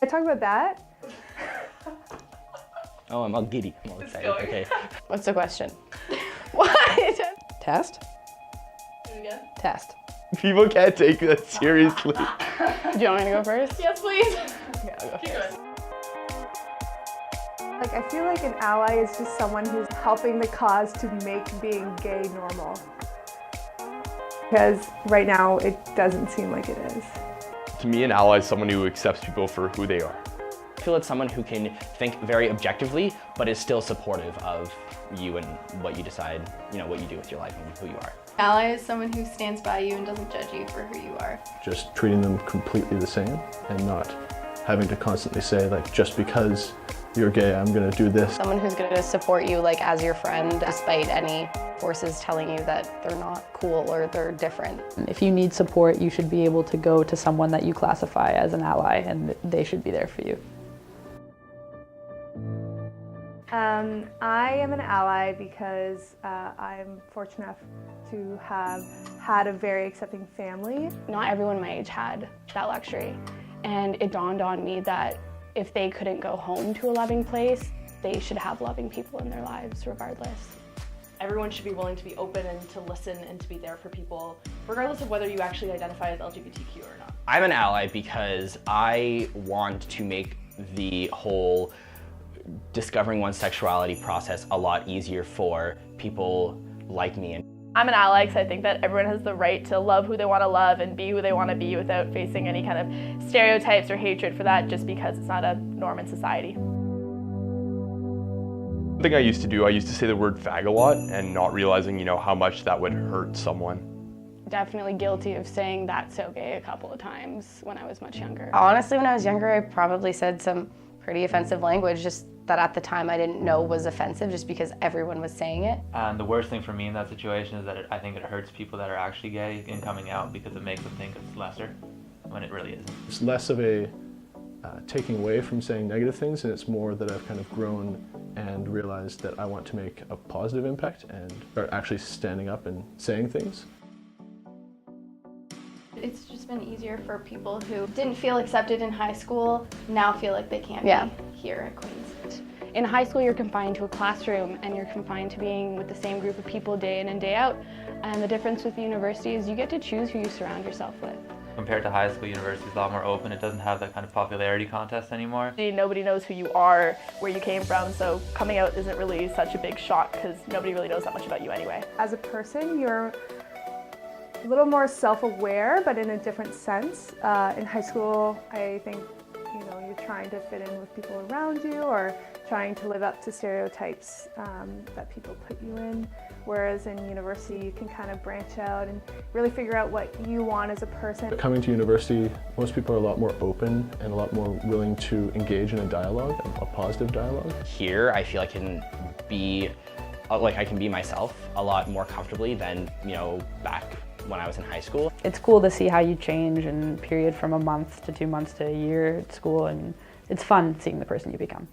I talk about that? Oh, I'm all giddy. I'm all excited. Okay. What's the question? What? Test? Do it again. Test. People can't take that seriously. Do you want me to go first? Yes, please. Okay, I'll go Keep first. going. Like, I feel like an ally is just someone who's helping the cause to make being gay normal. Because right now, it doesn't seem like it is. To me, an ally is someone who accepts people for who they are. I feel it's someone who can think very objectively, but is still supportive of you and what you decide, what you do with your life and who you are. Ally is someone who stands by you and doesn't judge you for who you are. Just treating them completely the same and not having to constantly say, like, just because you're gay, I'm gonna do this. Someone who's going to support you like as your friend despite any forces telling you that they're not cool or they're different. If you need support, you should be able to go to someone that you classify as an ally, and they should be there for you. I am an ally because I'm fortunate enough to have had a very accepting family. Not everyone my age had that luxury, and it dawned on me that if they couldn't go home to a loving place, they should have loving people in their lives regardless. Everyone should be willing to be open and to listen and to be there for people, regardless of whether you actually identify as LGBTQ or not. I'm an ally because I want to make the whole discovering one's sexuality process a lot easier for people like me. I'm an ally because I think that everyone has the right to love who they want to love and be who they want to be without facing any kind of stereotypes or hatred for that just because it's not a norm in society. One thing I used to do, I used to say the word fag a lot and not realizing, how much that would hurt someone. Definitely guilty of saying that's so gay a couple of times when I was much younger. Honestly, when I was younger, I probably said some pretty offensive language, just that at the time I didn't know was offensive just because everyone was saying it. And the worst thing for me in that situation is that I think it hurts people that are actually gay in coming out because it makes them think it's lesser when it really isn't. It's less of a taking away from saying negative things, and it's more that I've kind of grown and realized that I want to make a positive impact and are actually standing up and saying things. It's just been easier for people who didn't feel accepted in high school, now feel like they can Yeah. be here at Queen's. In high school, you're confined to a classroom and you're confined to being with the same group of people day in and day out. And the difference with the university is you get to choose who you surround yourself with. Compared to high school, university is a lot more open. It doesn't have that kind of popularity contest anymore. Nobody knows who you are, where you came from, so coming out isn't really such a big shock because nobody really knows that much about you anyway. As a person, you're a little more self-aware, but in a different sense. In high school, I think, you're trying to fit in with people around you or trying to live up to stereotypes that people put you in. Whereas in university, you can kind of branch out and really figure out what you want as a person. Coming to university, most people are a lot more open and a lot more willing to engage in a dialogue, a positive dialogue. Here, I feel I can be myself a lot more comfortably than, back when I was in high school. It's cool to see how you change in a period from a month to 2 months to a year at school, and it's fun seeing the person you become.